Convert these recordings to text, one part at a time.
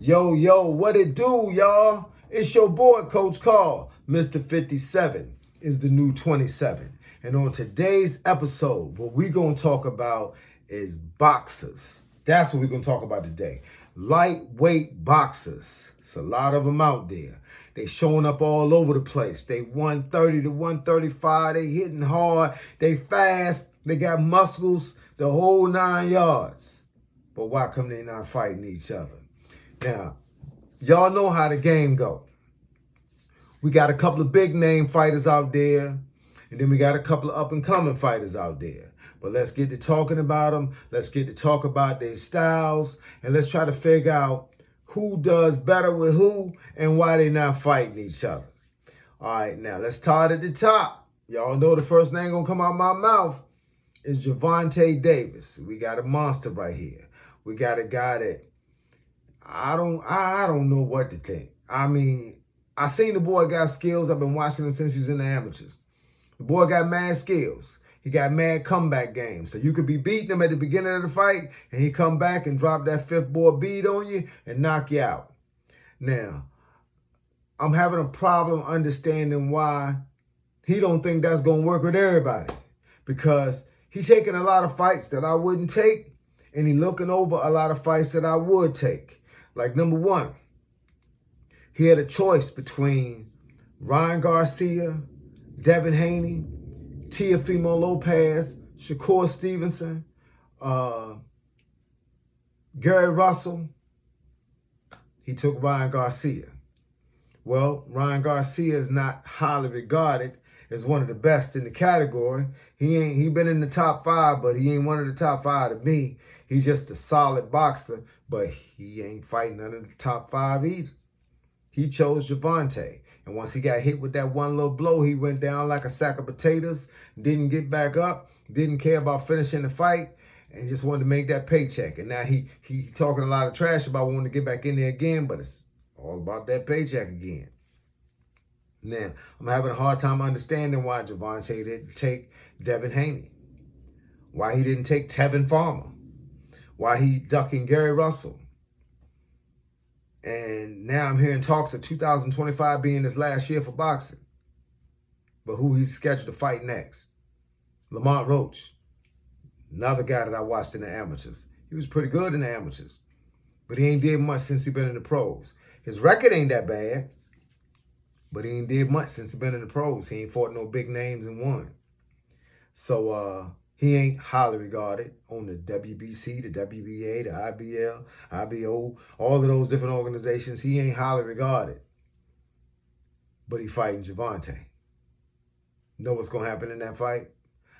Yo, what it do, y'all? It's your boy, Coach Carl. Mr. 57 is the new 27. And on today's episode, what we're going to talk about is boxers. That's what we're going to talk about today. Lightweight boxers. It's a lot of them out there. They showing up all over the place. They 130 to 135. They hitting hard. They fast. They got muscles. The whole 9 yards. But why come they not fighting each other? Now, y'all know how the game go. We got a couple of big name fighters out there, and then we got a couple of up-and-coming fighters out there. But let's get to talking about them. Let's get to talk about their styles, and let's try to figure out who does better with who and why they not fighting each other. All right, now let's start at the top. Y'all know the first name gonna come out my mouth is Gervonta Davis. We got a monster right here. We got a guy that I don't know what to think. I mean, I seen the boy got skills. I've been watching him since he was in the amateurs. The boy got mad skills. He got mad comeback games. So you could be beating him at the beginning of the fight, and he come back and drop that fifth board beat on you and knock you out. Now, I'm having a problem understanding why he don't think that's going to work with everybody. Because he's taking a lot of fights that I wouldn't take, and he looking over a lot of fights that I would take. Like, number one, he had a choice between Ryan Garcia, Devin Haney, Teofimo Lopez, Shakur Stevenson, Gary Russell. He took Ryan Garcia. Well, Ryan Garcia is not highly regarded as one of the best in the category. He been in the top 5, but he ain't one of the top 5 to me. He's just a solid boxer, but he ain't fighting none of the top 5 either. He chose Gervonta. And once he got hit with that one little blow, he went down like a sack of potatoes, didn't get back up, didn't care about finishing the fight, and just wanted to make that paycheck. And now he talking a lot of trash about wanting to get back in there again, but it's all about that paycheck again. Now, I'm having a hard time understanding why Gervonta didn't take Devin Haney, why he didn't take Tevin Farmer, why he ducking Gary Russell. And now I'm hearing talks of 2025 being his last year for boxing. But who he's scheduled to fight next? Lamont Roach, another guy that I watched in the amateurs. He was pretty good in the amateurs, but he ain't did much since he been in the pros. His record ain't that bad, but he ain't did much since he been in the pros. He ain't fought no big names and won. So he ain't highly regarded on the WBC, the WBA, the IBL, IBO, all of those different organizations. He ain't highly regarded. But he fighting Gervonta. Know what's going to happen in that fight?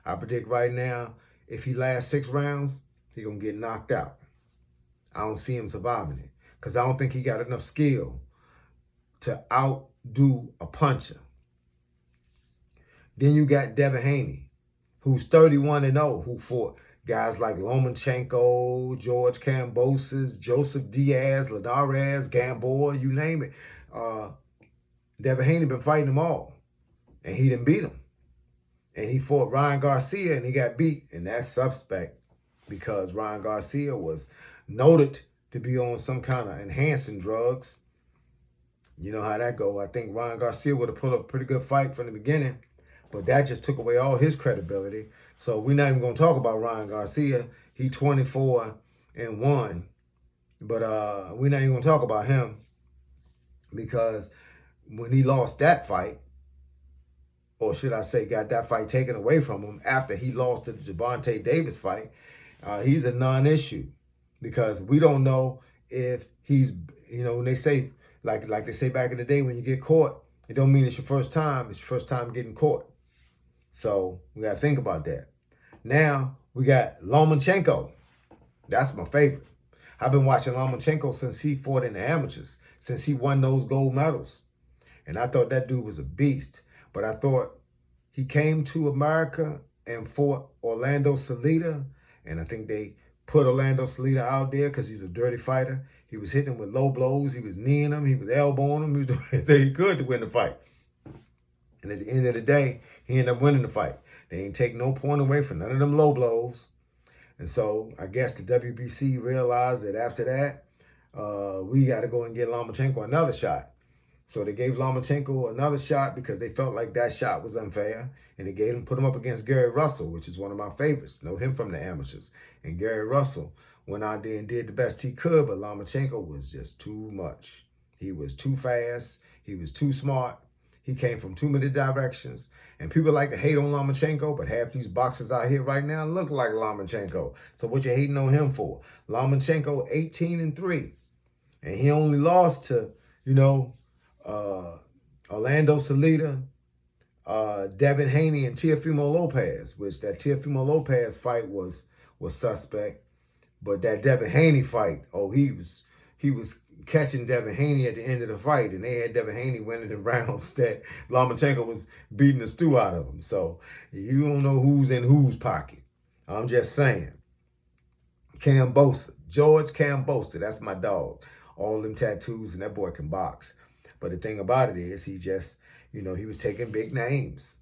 I predict right now, if he lasts 6 rounds, he going to get knocked out. I don't see him surviving it because I don't think he got enough skill to outdo a puncher. Then you got Devin Haney, who's 31-0, who fought guys like Lomachenko, George Kambosos, Joseph Diaz, Linares, Gamboa, you name it. Devin Haney been fighting them all, and he didn't beat him. And he fought Ryan Garcia, and he got beat, and that's suspect because Ryan Garcia was noted to be on some kind of enhancing drugs. You know how that go. I think Ryan Garcia would have put up a pretty good fight from the beginning, but that just took away all his credibility. So we're not even going to talk about Ryan Garcia. He 24-1. But we're not even going to talk about him because when he lost that fight, or should I say got that fight taken away from him after he lost to the Gervonta Davis fight, he's a non-issue because we don't know if he's, when they say, like they say back in the day, when you get caught, it don't mean it's your first time. It's your first time getting caught. So we got to think about that. Now we got Lomachenko. That's my favorite. I've been watching Lomachenko since he fought in the amateurs, since he won those gold medals. And I thought that dude was a beast. But I thought he came to America and fought Orlando Salida. And I think they put Orlando Salida out there because he's a dirty fighter. He was hitting him with low blows. He was kneeing him. He was elbowing him. He was doing everything he could to win the fight. And at the end of the day, he ended up winning the fight. They ain't take no point away from none of them low blows. And so I guess the WBC realized that after that, we got to go and get Lomachenko another shot. So they gave Lomachenko another shot because they felt like that shot was unfair. And they put him up against Gary Russell, which is one of my favorites. Know him from the amateurs. And Gary Russell went out there and did the best he could, but Lomachenko was just too much. He was too fast. He was too smart. He came from too many directions. And people like to hate on Lomachenko, but half these boxers out here right now look like Lomachenko. So what you hating on him for? Lomachenko 18-3. And he only lost to, Orlando Salida, Devin Haney, and Teofimo Lopez, which that Teofimo Lopez fight was suspect. But that Devin Haney fight, he was catching Devin Haney at the end of the fight, and they had Devin Haney winning in rounds that Lomachenko was beating the stew out of him. So you don't know who's in whose pocket. I'm just saying. George Kambosos, that's my dog. All them tattoos, and that boy can box. But the thing about it is he just, he was taking big names.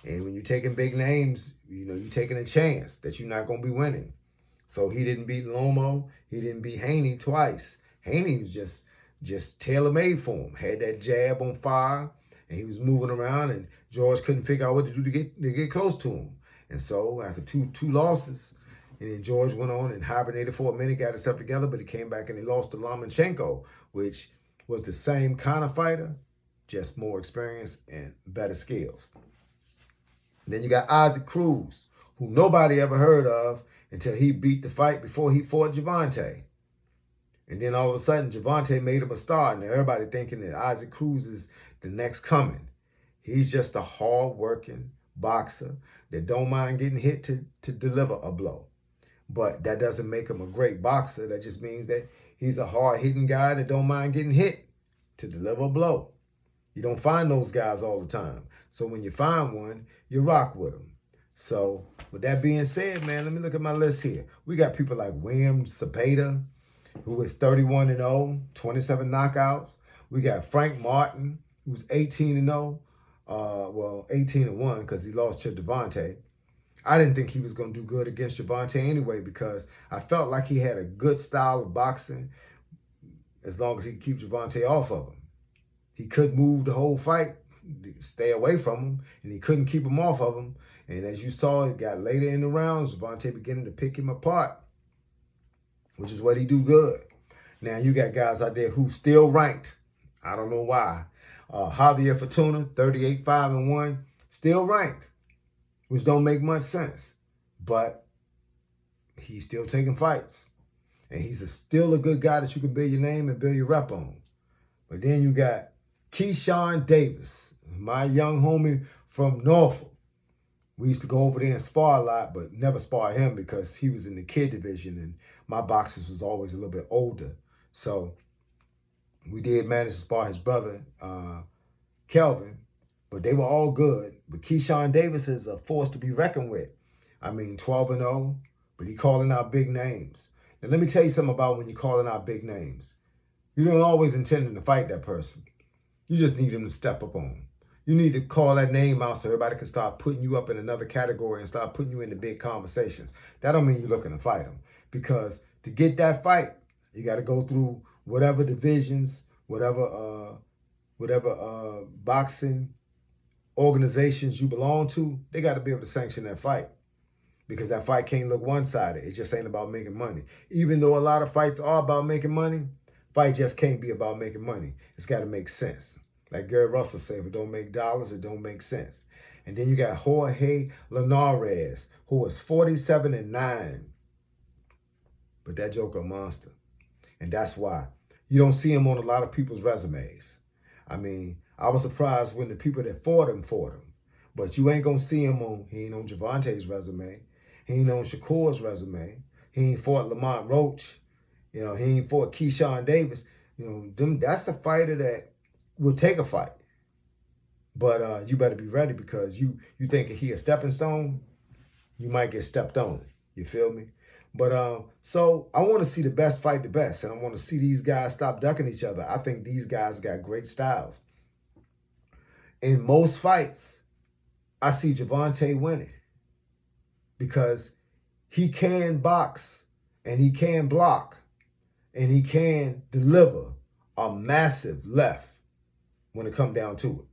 And when you're taking big names, you're taking a chance that you're not going to be winning. So he didn't beat Lomo. He didn't beat Haney twice. Haney was just tailor-made for him. Had that jab on fire, and he was moving around, and George couldn't figure out what to do to get close to him. And so after two losses, and then George went on and hibernated for a minute, got himself together, but he came back and he lost to Lomachenko, which was the same kind of fighter, just more experience and better skills. And then you got Isaac Cruz, who nobody ever heard of until he beat the fight before he fought Gervonta. And then all of a sudden, Gervonta made him a star, and everybody thinking that Isaac Cruz is the next coming. He's just a hard-working boxer that don't mind getting hit to deliver a blow. But that doesn't make him a great boxer. That just means that he's a hard-hitting guy that don't mind getting hit to deliver a blow. You don't find those guys all the time. So when you find one, you rock with them. So with that being said, man, let me look at my list here. We got people like William Cepeda, who is 31-0, 27 knockouts. We got Frank Martin, who's 18-0. 18-1 because he lost to Devontae. I didn't think he was going to do good against Gervonta anyway because I felt like he had a good style of boxing as long as he could keep Gervonta off of him. He couldn't move the whole fight, stay away from him, and he couldn't keep him off of him. And as you saw, it got later in the rounds, Gervonta beginning to pick him apart, which is what he do good. Now, you got guys out there who still ranked. I don't know why. Javier Fortuna, 38-5-1, still ranked, which don't make much sense. But he's still taking fights. And he's still a good guy that you can build your name and build your rep on. But then you got Gervonta Davis, my young homie from Norfolk. We used to go over there and spar a lot, but never spar him because he was in the kid division and my boxers was always a little bit older. So we did manage to spar his brother, Kelvin, but they were all good. But Gervonta Davis is a force to be reckoned with. I mean, 12-0, but he calling out big names. Now, let me tell you something about when you're calling out big names. You don't always intend to fight that person. You just need them to step up on them. You need to call that name out so everybody can start putting you up in another category and start putting you into big conversations. That don't mean you're looking to fight them. Because to get that fight, you got to go through whatever divisions, whatever boxing organizations you belong to, they got to be able to sanction that fight. Because that fight can't look one-sided. It just ain't about making money. Even though a lot of fights are about making money, fight just can't be about making money. It's got to make sense. Like Gary Russell said, if it don't make dollars, it don't make sense. And then you got Jorge Linares, who was 47-9. But that joker a monster. And that's why. You don't see him on a lot of people's resumes. I mean, I was surprised when the people that fought him. But you ain't going to see him he ain't on Gervonta's resume. He ain't on Shakur's resume. He ain't fought Lamont Roach. He ain't fought Gervonta Davis. That's a fighter that will take a fight. But you better be ready because you think he a stepping stone, you might get stepped on. You feel me? But so I want to see the best fight the best, and I want to see these guys stop ducking each other. I think these guys got great styles. In most fights, I see Gervonta winning because he can box and he can block. and he can deliver a massive left when it come down to it.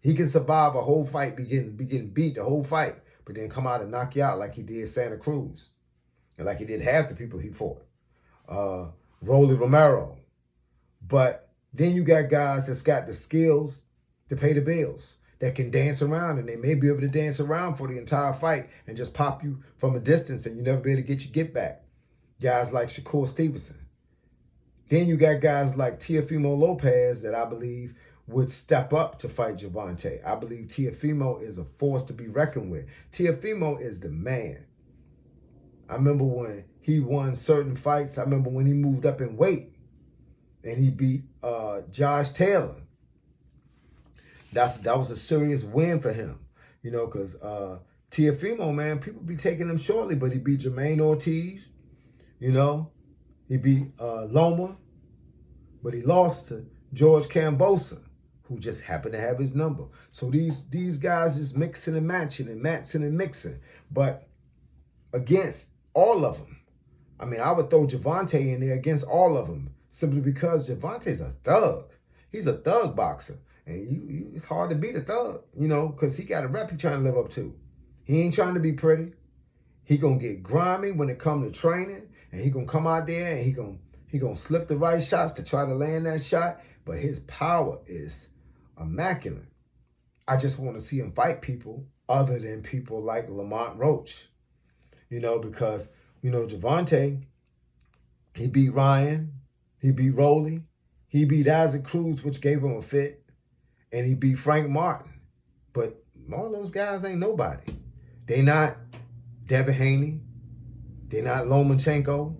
He can survive a whole fight, be getting beat the whole fight, but then come out and knock you out like he did Santa Cruz, and like he did half the people he fought. Rolly Romero. But then you got guys that's got the skills to pay the bills, that can dance around, and they may be able to dance around for the entire fight and just pop you from a distance and you never be able to get your get back. Guys like Shakur Stevenson. Then you got guys like Teofimo Lopez that I believe would step up to fight Gervonta. I believe Teofimo is a force to be reckoned with. Teofimo is the man. I remember when he won certain fights. I remember when he moved up in weight and he beat Josh Taylor. That was a serious win for him, you know, because Teofimo, man, people be taking him shortly, but he beat Jermaine Ortiz, you know. He beat Loma, but he lost to George Kambosos, who just happened to have his number. So these guys is mixing and matching and mixing. But against all of them, I mean, I would throw Gervonta in there against all of them simply because Gervonta's a thug. He's a thug boxer. And it's hard to beat a thug, you know, because he got a rep he's trying to live up to. He ain't trying to be pretty. He going to get grimy when it comes to training. And he going to come out there and he gonna slip the right shots to try to land that shot. But his power is immaculate. I just want to see him fight people other than people like Lamont Roach. You know, because, you know, Gervonta, he beat Ryan. He beat Rolly. He beat Isaac Cruz, which gave him a fit. And he beat Frank Martin. But all those guys ain't nobody. They not Devin Haney. They not Lomachenko.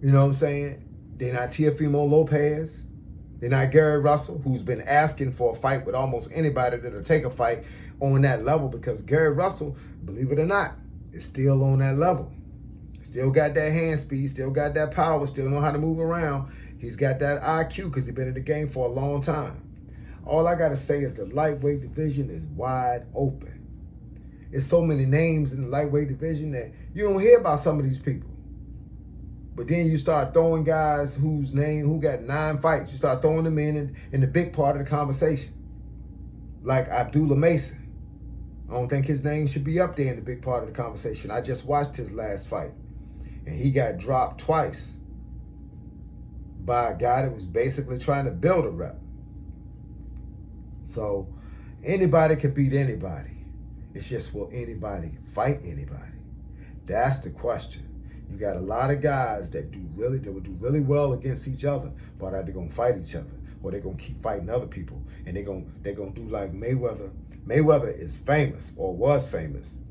You know what I'm saying? They not Teofimo Lopez. They're not Gary Russell, who's been asking for a fight with almost anybody that'll take a fight on that level, because Gary Russell, believe it or not, is still on that level. Still got that hand speed, still got that power, still know how to move around. He's got that IQ because he's been in the game for a long time. All I got to say is the lightweight division is wide open. There's so many names in the lightweight division that you don't hear about some of these people. But then you start throwing guys who got 9 fights. You start throwing them in the big part of the conversation. Like Abdullah Mason. I don't think his name should be up there in the big part of the conversation. I just watched his last fight. And he got dropped twice by a guy that was basically trying to build a rep. So anybody can beat anybody. It's just, will anybody fight anybody? That's the question. You got a lot of guys that would do really well against each other, but are they gonna fight each other, or they're gonna keep fighting other people, and they're gonna do like Mayweather. Mayweather is famous, or was famous,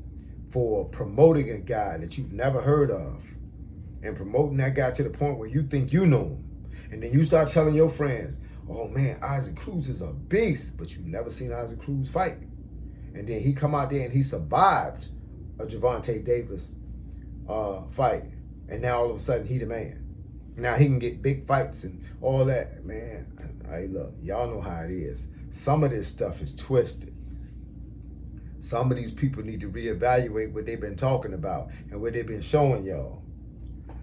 for promoting a guy that you've never heard of, and promoting that guy to the point where you think you know him, and then you start telling your friends, "Oh man, Isaac Cruz is a beast," but you've never seen Isaac Cruz fight, and then he come out there and he survived a Gervonta Davis fight, and now all of a sudden he the man. Now he can get big fights and all that, man. Hey, look, y'all know how it is. Some of this stuff is twisted. Some of these people need to reevaluate what they've been talking about and what they've been showing y'all.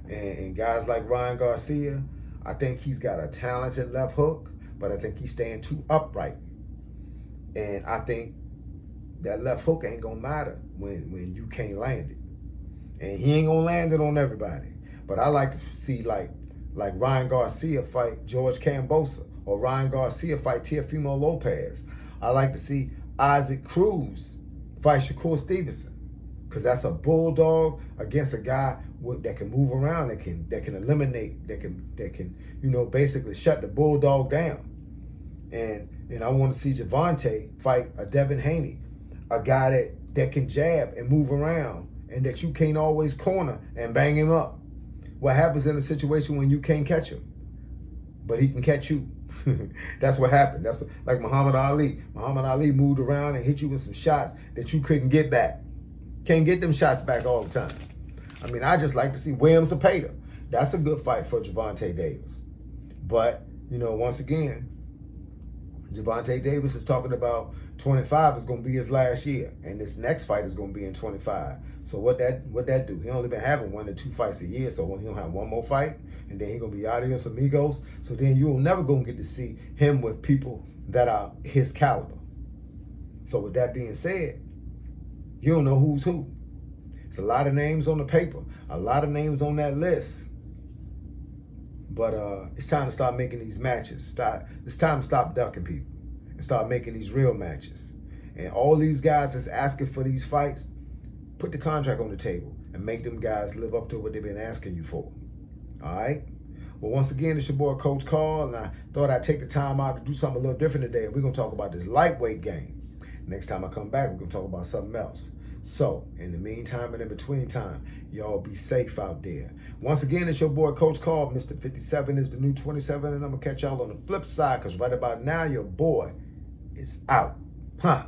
And guys like Ryan Garcia, I think he's got a talented left hook, but I think he's staying too upright. And I think that left hook ain't gonna matter when you can't land it. And he ain't gonna land it on everybody. But I like to see like Ryan Garcia fight George Kambosos, or Ryan Garcia fight Teofimo Lopez. I like to see Isaac Cruz fight Shakur Stevenson, because that's a bulldog against a guy that can move around, that can eliminate, that can basically shut the bulldog down. And I want to see Gervonta fight a Devin Haney, a guy that can jab and move around, and that you can't always corner and bang him up. What happens in a situation when you can't catch him, but he can catch you? That's what happened. That's like Muhammad Ali. Muhammad Ali moved around and hit you with some shots that you couldn't get back. Can't get them shots back all the time. I mean, I just like to see William Zepeda. That's a good fight for Gervonta Davis. But, once again, Gervonta Davis is talking about 25 is going to be his last year, and this next fight is going to be in 25. So what that do? He only been having 1 to 2 fights a year, so he'll have one more fight, and then he's going to be out of here, amigos. So then you'll never going to get to see him with people that are his caliber. So with that being said, you don't know who's who. It's a lot of names on the paper, a lot of names on that list. But it's time to start making these matches. It's time to stop ducking people and start making these real matches. And all these guys that's asking for these fights, put the contract on the table and make them guys live up to what they've been asking you for. All right? Well, once again, it's your boy, Coach Carl, and I thought I'd take the time out to do something a little different today. And we're going to talk about this lightweight game. Next time I come back, we're going to talk about something else. So, in the meantime and in between time, y'all be safe out there. Once again, it's your boy, Coach Carl. Mr. 57 is the new 27, and I'm going to catch y'all on the flip side, because right about now, your boy is out. Huh.